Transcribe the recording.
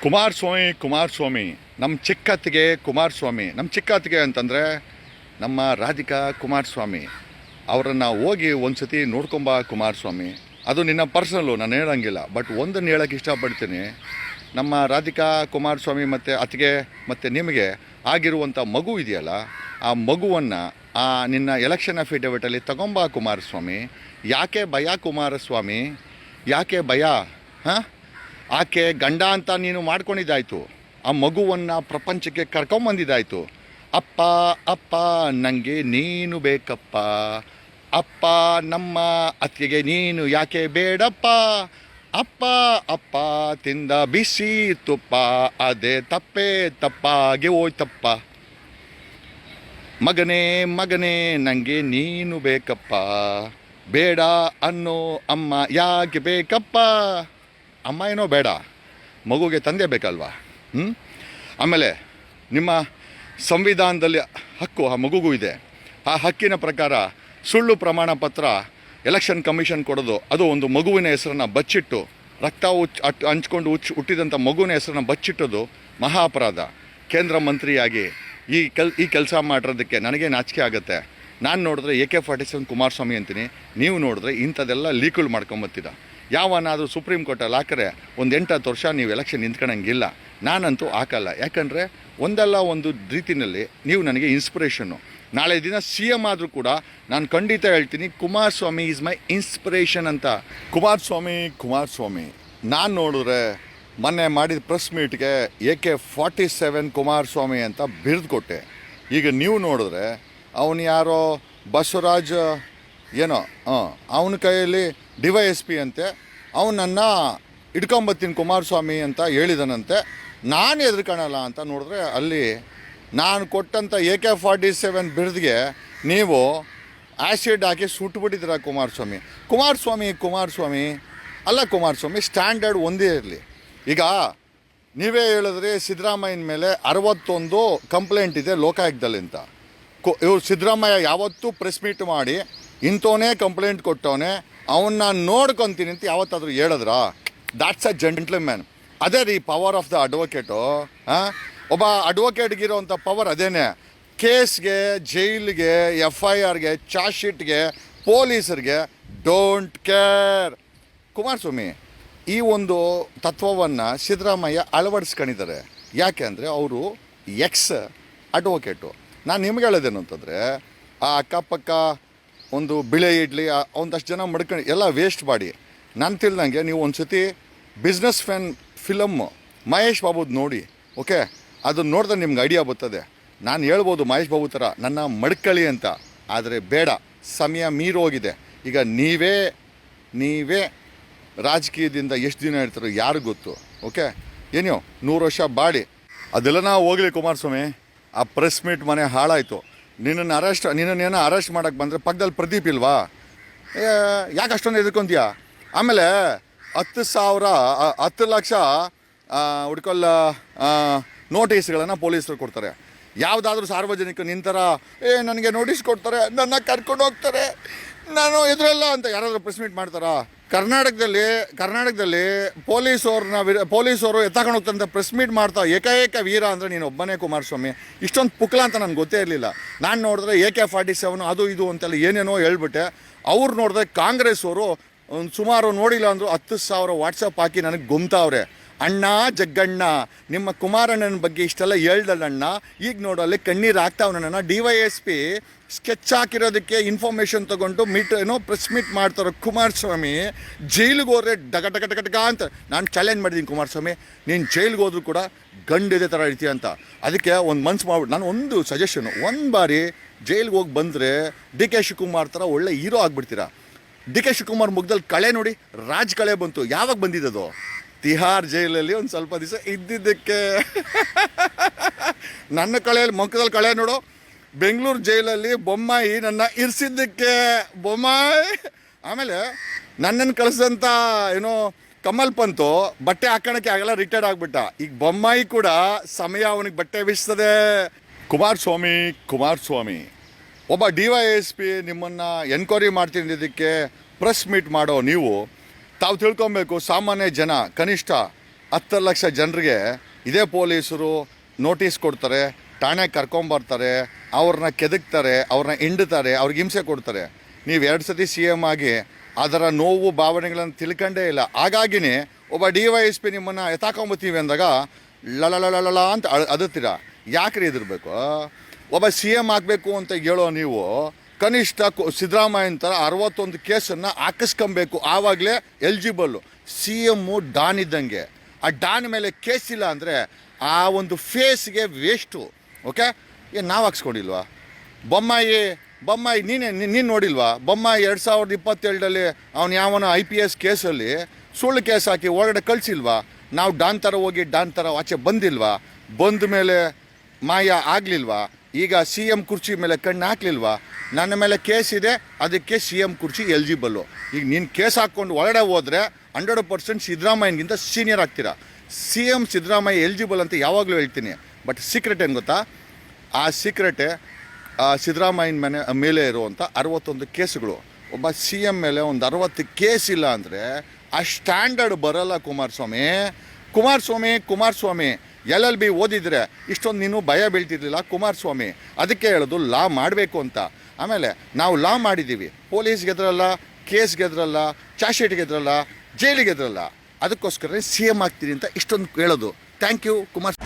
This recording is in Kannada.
ಕುಮಾರಸ್ವಾಮಿ ನಮ್ಮ ಚಿಕ್ಕತ್ತಿಗೆ ಕುಮಾರಸ್ವಾಮಿ. ನಮ್ಮ ಚಿಕ್ಕತ್ತಿಗೆ ಅಂತಂದರೆ ನಮ್ಮ ರಾಧಿಕಾ ಕುಮಾರಸ್ವಾಮಿ. ಅವರನ್ನು ಹೋಗಿ ಒಂದು ಸತಿ ನೋಡ್ಕೊಂಬ ಕುಮಾರಸ್ವಾಮಿ. ಅದು ನಿನ್ನ ಪರ್ಸನಲ್ಲು, ನಾನು ಹೇಳೋಂಗಿಲ್ಲ. ಬಟ್ ಒಂದನ್ನು ಹೇಳೋಕ್ಕೆ ಇಷ್ಟಪಡ್ತೀನಿ. ನಮ್ಮ ರಾಧಿಕಾ ಕುಮಾರಸ್ವಾಮಿ ಮತ್ತು ಅತ್ತಿಗೆ ಮತ್ತು ನಿಮಗೆ ಆಗಿರುವಂಥ ಮಗು ಇದೆಯಲ್ಲ, ಆ ಮಗುವನ್ನು ನಿನ್ನ ಎಲೆಕ್ಷನ್ ಅಫಿಡವಿಟಲ್ಲಿ ತಗೊಂಬ ಕುಮಾರಸ್ವಾಮಿ. ಯಾಕೆ ಭಯ ಕುಮಾರಸ್ವಾಮಿ, ಯಾಕೆ ಭಯ? ಆಕೆ ಗಂಡ ಅಂತ ನೀನು ಮಾಡ್ಕೊಂಡಿದ್ದಾಯಿತು, ಆ ಮಗುವನ್ನು ಪ್ರಪಂಚಕ್ಕೆ ಕರ್ಕೊಂಬಂದಿದ್ದಾಯಿತು. ಅಪ್ಪ ಅಪ್ಪ ನನಗೆ ನೀನು ಬೇಕಪ್ಪ, ಅಪ್ಪ ನಮ್ಮ ಅತ್ತಿಗೆ ನೀನು ಯಾಕೆ ಬೇಡಪ್ಪ, ಅಪ್ಪ ಅಪ್ಪ ತಿಂದ ಬಿಸಿ ತುಪ್ಪ ಅದೇ ತಪ್ಪೇ ತಪ್ಪಾಗಿ ಹೋಯ್ತಪ್ಪ. ಮಗನೇ ಮಗನೇ ನನಗೆ ನೀನು ಬೇಕಪ್ಪ, ಬೇಡ ಅನ್ನೋ ಅಮ್ಮ ಯಾಕೆ ಬೇಕಪ್ಪ. ಅಮ್ಮ ಏನೋ ಬೇಡ, ಮಗುಗೆ ತಂದೆ ಬೇಕಲ್ವಾ? ಆಮೇಲೆ ನಿಮ್ಮ ಸಂವಿಧಾನದಲ್ಲಿ ಹಕ್ಕು ಆ ಮಗುಗೂ ಇದೆ. ಆ ಹಕ್ಕಿನ ಪ್ರಕಾರ ಸುಳ್ಳು ಪ್ರಮಾಣ ಪತ್ರ ಎಲೆಕ್ಷನ್ ಕಮಿಷನ್ ಕೊಡೋದು, ಅದು ಒಂದು ಮಗುವಿನ ಹೆಸರನ್ನು ಬಚ್ಚಿಟ್ಟು ರಕ್ತ ಹಂಚ್ಕೊಂಡು ಹುಟ್ಟಿದಂಥ ಮಗುವಿನ ಹೆಸರನ್ನು ಬಚ್ಚಿಟ್ಟೋದು ಮಹಾ ಅಪರಾಧ. ಕೇಂದ್ರ ಮಂತ್ರಿಯಾಗಿ ಈ ಕೆಲಸ ಮಾಡಿರೋದಕ್ಕೆ ನನಗೆ ನಾಚಿಕೆ ಆಗುತ್ತೆ. ನಾನು ನೋಡಿದ್ರೆ AK-47 ಕುಮಾರಸ್ವಾಮಿ ಅಂತೀನಿ, ನೀವು ನೋಡಿದ್ರೆ ಇಂಥದ್ದೆಲ್ಲ ಲೀಕುಗಳು ಮಾಡ್ಕೊಂಬತ್ತಿದ. ಯಾವನಾದರೂ ಸುಪ್ರೀಂ ಕೋರ್ಟಲ್ಲಿ ಹಾಕರೆ ಒಂದು 8-10 ವರ್ಷ ನೀವು ಎಲೆಕ್ಷನ್ ನಿಂತ್ಕೊಳ್ಳೋಂಗಿಲ್ಲ. ನಾನಂತೂ ಹಾಕಲ್ಲ. ಯಾಕಂದರೆ ಒಂದಲ್ಲ ಒಂದು ರೀತಿಯಲ್ಲಿ ನೀವು ನನಗೆ ಇನ್ಸ್ಪಿರೇಷನ್ನು. ನಾಳೆ ದಿನ CM ಆದರೂ ಕೂಡ ನಾನು ಖಂಡಿತ ಹೇಳ್ತೀನಿ, ಕುಮಾರಸ್ವಾಮಿ ಈಸ್ ಮೈ ಇನ್ಸ್ಪಿರೇಷನ್ ಅಂತ. ಕುಮಾರಸ್ವಾಮಿ ನಾನು ನೋಡಿದ್ರೆ ಮೊನ್ನೆ ಮಾಡಿದ ಪ್ರೆಸ್ ಮೀಟ್ಗೆ AK-47 ಕುಮಾರಸ್ವಾಮಿ ಅಂತ ಬಿರುದು ಕೊಟ್ಟೆ. ಈಗ ನೀವು ನೋಡಿದ್ರೆ ಅವನು ಯಾರೋ ಬಸವರಾಜ್ ಏನೋ ಅವನ ಕೈಯಲ್ಲಿ DYSP ಅಂತೆ, ಅವನನ್ನು ಹಿಡ್ಕೊಂಬತ್ತೀನಿ ಕುಮಾರಸ್ವಾಮಿ ಅಂತ ಹೇಳಿದನಂತೆ. ನಾನು ಹೆದರ್ಕೊಳ್ಳಲ್ಲ ಅಂತ ನೋಡಿದ್ರೆ ಅಲ್ಲಿ ನಾನು ಕೊಟ್ಟಂಥ AK-47 ಬಿರುದಿಗೆ ನೀವು ಆ್ಯಸಿಡ್ ಹಾಕಿ ಸುಟ್ಟುಬಿಟ್ಟಿದ್ದೀರ ಕುಮಾರಸ್ವಾಮಿ ಅಲ್ಲ ಕುಮಾರಸ್ವಾಮಿ, ಸ್ಟ್ಯಾಂಡರ್ಡ್ ಒಂದೇ ಇರಲಿ. ಈಗ ನೀವೇ ಹೇಳಿದ್ರಿ ಸಿದ್ದರಾಮಯ್ಯನ ಮೇಲೆ 61 ಕಂಪ್ಲೇಂಟ್ ಇದೆ ಲೋಕಾಯುಕ್ತದಲ್ಲಿ ಅಂತ. ಇವ್ರು ಸಿದ್ದರಾಮಯ್ಯ ಯಾವತ್ತೂ ಪ್ರೆಸ್ ಮೀಟ್ ಮಾಡಿ ಇಂಥವನೇ ಕಂಪ್ಲೇಂಟ್ ಕೊಟ್ಟವನೇ, ಅವನ್ನ ನೋಡ್ಕೊತೀನಿ ಅಂತ ಯಾವತ್ತಾದರೂ ಹೇಳಿದ್ರಾ? That's a gentleman. ಅದೇ ರೀ ಪವರ್ ಆಫ್ ದ ಅಡ್ವೊಕೇಟು. ಒಬ್ಬ ಅಡ್ವೊಕೇಟ್ಗಿರೋವಂಥ ಪವರ್ ಅದೇನೆ. ಕೇಸ್ಗೆ, ಜೈಲಿಗೆ, FIRಗೆ, ಚಾರ್ಜ್ ಶೀಟ್ಗೆ, ಪೊಲೀಸರಿಗೆ ಡೋಂಟ್ ಕೇರ್. ಕುಮಾರಸ್ವಾಮಿ ಈ ಒಂದು ತತ್ವವನ್ನು ಸಿದ್ದರಾಮಯ್ಯ ಅಳವಡಿಸ್ಕೊಂಡಿದ್ದಾರೆ. ಯಾಕೆ ಅಂದರೆ ಅವರು ಎಕ್ಸ್ ಅಡ್ವೊಕೇಟು. ನಾನು ನಿಮ್ಗೆ ಹೇಳೋದೇನು ಅಂತಂದರೆ, ಆ ಅಕ್ಕಪಕ್ಕ ಒಂದು ಬಿಳೆ ಇಡ್ಲಿ ಒಂದಷ್ಟು ಜನ ಮಡ್ಕೊಂಡು ಎಲ್ಲ ವೇಸ್ಟ್ ಮಾಡಿ. ನಾನು ತಿಳಿದಂಗೆ ನೀವು ಒಂದು ಸತಿ ಬಿಸ್ನೆಸ್ ಫಿಲಮ್ಮು ಮಹೇಶ್ ಬಾಬುದು ನೋಡಿ, ಓಕೆ? ಅದನ್ನು ನೋಡಿದ್ರೆ ನಿಮ್ಗೆ ಐಡಿಯಾ ಬರ್ತದೆ. ನಾನು ಹೇಳ್ಬೋದು ಮಹೇಶ್ ಬಾಬು ಥರ ನನ್ನ ಮಡ್ಕಳಿ ಅಂತ, ಆದರೆ ಬೇಡ, ಸಮಯ ಮೀರೋಗಿದೆ. ಈಗ ನೀವೇ ರಾಜಕೀಯದಿಂದ ಎಷ್ಟು ದಿನ ಇರ್ತಾರೋ ಯಾರಿಗೂ ಗೊತ್ತು, ಓಕೆ? ಏನೋ 100 ವರ್ಷ ಬಾಡಿ ಅದೆಲ್ಲ ನಾವು ಹೋಗಲಿ ಕುಮಾರಸ್ವಾಮಿ. ಆ ಪ್ರೆಸ್ ಮೀಟ್ ಮನೆ ಹಾಳಾಯಿತು. ನಿನ್ನನ್ನೇನೋ ಅರೆಸ್ಟ್ ಮಾಡೋಕ್ಕೆ ಬಂದರೆ ಪಕ್ಕದಲ್ಲಿ ಪ್ರದೀಪ್ ಇಲ್ವಾ? ಯಾಕೆ ಅಷ್ಟೊಂದು ಎದುರ್ಕೊಂತೀಯ? ಆಮೇಲೆ 10 ಲಕ್ಷ ಹುಡ್ಕೊಲ್ಲ ನೋಟಿಸ್ಗಳನ್ನು ಪೊಲೀಸರು ಕೊಡ್ತಾರೆ. ಯಾವುದಾದ್ರೂ ಸಾರ್ವಜನಿಕ ನಿಂತರ ನನಗೆ ನೋಟಿಸ್ ಕೊಡ್ತಾರೆ, ನನ್ನ ಕರ್ಕೊಂಡು ಹೋಗ್ತಾರೆ, ನಾನು ಎದುರಲ್ಲ ಅಂತ ಯಾರಾದರೂ ಪ್ರೆಸ್ ಮೀಟ್ ಮಾಡ್ತಾರಾ? ಕರ್ನಾಟಕದಲ್ಲಿ ಪೊಲೀಸವರು ಎತ್ತಾಕೊಂಡು ಹೋಗ್ತಾರಂತ ಪ್ರೆಸ್ ಮೀಟ್ ಮಾಡ್ತಾ ಏಕೈಕ ವೀರ ಅಂದರೆ ನೀನು ಒಬ್ಬನೇ ಕುಮಾರಸ್ವಾಮಿ. ಇಷ್ಟೊಂದು ಪುಕ್ಲ ಅಂತ ನನಗೆ ಗೊತ್ತೇ ಇರಲಿಲ್ಲ. ನಾನು ನೋಡಿದ್ರೆ AK-47 ಅದು ಇದು ಅಂತೆಲ್ಲ ಏನೇನೋ ಹೇಳ್ಬಿಟ್ಟೆ. ಅವ್ರು ನೋಡಿದ್ರೆ ಕಾಂಗ್ರೆಸ್ ಅವರು ಸುಮಾರು ನೋಡಿಲ್ಲ ಅಂದರು 10,000 ವಾಟ್ಸಪ್ ಹಾಕಿ ನನಗೆ ಗುಮ್ತಾವ್ರೆ. ಅಣ್ಣ ಜಗ್ಗಣ್ಣ, ನಿಮ್ಮ ಕುಮಾರಣ್ಣನ ಬಗ್ಗೆ ಇಷ್ಟೆಲ್ಲ ಹೇಳ್ದಲ್ಲಣ್ಣ, ಈಗ ನೋಡಲ್ಲಿ ಕಣ್ಣೀರು ಆಗ್ತಾವಣ್ಣ. DYSP ಸ್ಕೆಚ್ ಹಾಕಿರೋದಕ್ಕೆ ಇನ್ಫಾರ್ಮೇಷನ್ ತೊಗೊಂಡು ಪ್ರೆಸ್ ಮೀಟ್ ಮಾಡ್ತಾರೋ ಕುಮಾರಸ್ವಾಮಿ. ಜೈಲಿಗೆ ಹೋದ್ರೆ ಡಗ ಅಂತ ನಾನು ಚಾಲೆಂಜ್ ಮಾಡಿದ್ದೀನಿ ಕುಮಾರಸ್ವಾಮಿ, ನೀನು ಜೈಲಿಗೆ ಹೋದ್ರೂ ಕೂಡ ಗಂಡಿದೆ ಥರ ಇರ್ತೀಯ ಅಂತ. ಅದಕ್ಕೆ ಒಂದು ಮನ್ಸು ಮಾಡ್ಬಿಟ್ಟು ನಾನು ಒಂದು ಸಜೆಷನು, ಒಂದು ಬಾರಿ ಜೈಲಿಗೆ ಹೋಗಿ ಬಂದರೆ DK ಶಿವಕುಮಾರ್ ಥರ ಒಳ್ಳೆ ಹೀರೋ ಆಗಿಬಿಡ್ತೀರಾ. DK ಶಿವಕುಮಾರ್ ಮುಖದಲ್ಲಿ ಕಳೆ ನೋಡಿ, ರಾಜ್ ಕಳೆ ಬಂತು. ಯಾವಾಗ ಬಂದಿದ್ದದು? ತಿಹಾರ್ ಜೈಲಲ್ಲಿ ಒಂದು ಸ್ವಲ್ಪ ದಿವಸ ಇದ್ದಿದ್ದಕ್ಕೆ. ನನ್ನ ಮುಖದಲ್ಲಿ ಕಳೆ ನೋಡು. ಬೆಂಗಳೂರು ಜೈಲಲ್ಲಿ ಬೊಮ್ಮಾಯಿ ನನ್ನ ಇರಿಸಿದ್ದಕ್ಕೆ ಬೊಮ್ಮಾಯಿ. ಆಮೇಲೆ ನನ್ನನ್ನು ಕಳಿಸಿದಂಥ ಕಮಲ್ ಪಂತು ಬಟ್ಟೆ ಹಾಕೋಣಕ್ಕೆ ಆಗಲ್ಲ, ರಿಟೈರ್ಡ್ ಆಗಿಬಿಟ್ಟ. ಈಗ ಬೊಮ್ಮಾಯಿ ಕೂಡ ಸಮಯ ಅವನಿಗೆ ಬಟ್ಟೆ ಬೀಸ್ತದೆ. ಕುಮಾರಸ್ವಾಮಿ ಒಬ್ಬ DYSP ನಿಮ್ಮನ್ನು ಎನ್ಕ್ವೈರಿ ಮಾಡ್ತಿದ್ದಕ್ಕೆ ಪ್ರೆಸ್ ಮೀಟ್ ಮಾಡೋ ನೀವು ತಾವು ತಿಳ್ಕೊಬೇಕು. ಸಾಮಾನ್ಯ ಜನ ಕನಿಷ್ಠ 10 ಲಕ್ಷ ಜನರಿಗೆ ಇದೇ ಪೊಲೀಸರು ನೋಟಿಸ್ ಕೊಡ್ತಾರೆ, ಠಾಣೆಗೆ ಕರ್ಕೊಂಬರ್ತಾರೆ, ಅವ್ರನ್ನ ಕೆದಕ್ತಾರೆ, ಅವ್ರನ್ನ ಹಿಂಡ್ತಾರೆ, ಅವ್ರಿಗೆ ಹಿಂಸೆ ಕೊಡ್ತಾರೆ. ನೀವು 2 ಸತಿ CM ಆಗಿ ಅದರ ನೋವು ಭಾವನೆಗಳನ್ನು ತಿಳ್ಕೊಂಡೇ ಇಲ್ಲ. ಹಾಗಾಗಿನೇ ಒಬ್ಬ DYSP ನಿಮ್ಮನ್ನು ಎತ್ತಾಕೊಂಬತ್ತೀವಿ ಅಂದಾಗ ಲಲ ಅಂತ ಅದತ್ತೀರ. ಯಾಕ್ರಿ ಎದುರ್ಬೇಕು? ಒಬ್ಬ CM ಆಗಬೇಕು ಅಂತ ಹೇಳೋ ನೀವು ಕನಿಷ್ಠ ಸಿದ್ದರಾಮಯ್ಯನ ಥರ 61 ಕೇಸನ್ನು ಹಾಕಿಸ್ಕೊಬೇಕು, ಆವಾಗಲೇ ಎಲಿಜಿಬಲ್ಲು. CM ಡಾನ್ ಇದ್ದಂಗೆ. ಆ ಡಾನ್ ಮೇಲೆ ಕೇಸ್ ಇಲ್ಲ ಅಂದರೆ ಆ ಒಂದು ಫೇಸ್ಗೆ ವೇಸ್ಟು. ಓಕೆ, ಏನು ನಾವು ಹಾಕ್ಸ್ಕೊಂಡಿಲ್ವಾ? ಬೊಮ್ಮಾಯಿ ನೀನು ನೋಡಿಲ್ವಾ? ಬೊಮ್ಮಾಯಿ 2022 ಅವನು ಯಾವನ IPS ಕೇಸಲ್ಲಿ ಸುಳ್ಳು ಕೇಸ್ ಹಾಕಿ ಒಳಗಡೆ ಕಳಿಸಿಲ್ವಾ? ನಾವು ಡಾನ್ ಥರ ಹೋಗಿ ಡಾನ್ ಥರ ಆಚೆ ಬಂದಿಲ್ವಾ? ಬಂದ ಮೇಲೆ ಮಾಯ ಆಗಲಿಲ್ವಾ? ಈಗ CM ಕುರ್ಚಿ ಮೇಲೆ ಕಣ್ಣು ಹಾಕ್ಲಿಲ್ವಾ? ನನ್ನ ಮೇಲೆ ಕೇಸ್ ಇದೆ, ಅದಕ್ಕೆ CM ಕುರ್ಚಿ ಎಲಿಜಿಬಲ್ಲು. ಈಗ ನೀನು ಕೇಸ್ ಹಾಕ್ಕೊಂಡು ಒಳಗಡೆ ಹೋದರೆ 100% ಸಿದ್ದರಾಮಯ್ಯನಿಗಿಂತ ಸೀನಿಯರ್ ಆಗ್ತೀರಾ. CM ಸಿದ್ದರಾಮಯ್ಯ ಎಲಿಜಿಬಲ್ ಅಂತ ಯಾವಾಗಲೂ ಹೇಳ್ತೀನಿ. ಬಟ್ ಸೀಕ್ರೆಟ್ ಏನು ಗೊತ್ತಾ? ಆ ಸೀಕ್ರೆಟೇ ಸಿದ್ದರಾಮಯ್ಯನ ಮೇಲೆ ಇರುವಂಥ 61 ಕೇಸುಗಳು. ಒಬ್ಬ CM ಮೇಲೆ ಒಂದು 60 ಕೇಸ್ ಇಲ್ಲ ಅಂದರೆ ಆ ಸ್ಟ್ಯಾಂಡರ್ಡ್ ಬರಲ್ಲ. ಕುಮಾರಸ್ವಾಮಿ LLB ಓದಿದರೆ ಇಷ್ಟೊಂದು ನೀನು ಭಯ ಬೀಳ್ತಿರ್ಲಿಲ್ಲ ಕುಮಾರಸ್ವಾಮಿ. ಅದಕ್ಕೆ ಹೇಳೋದು ಲಾ ಮಾಡಬೇಕು ಅಂತ. ಆಮೇಲೆ ನಾವು ಲಾ ಮಾಡಿದ್ದೀವಿ, ಪೊಲೀಸ್ ಗೆದ್ರಲ್ಲ, ಕೇಸ್ ಗೆದ್ರಲ್ಲ, ಚಾರ್ಜ್ ಶೀಟ್ ಗೆದ್ರಲ್ಲ, ಜೈಲಿಗೆ ಗೆದ್ರಲ್ಲ. ಅದಕ್ಕೋಸ್ಕರ CM ಆಗ್ತೀನಿ ಅಂತ ಇಷ್ಟೊಂದು ಹೇಳೋದು. Thank you Kumar.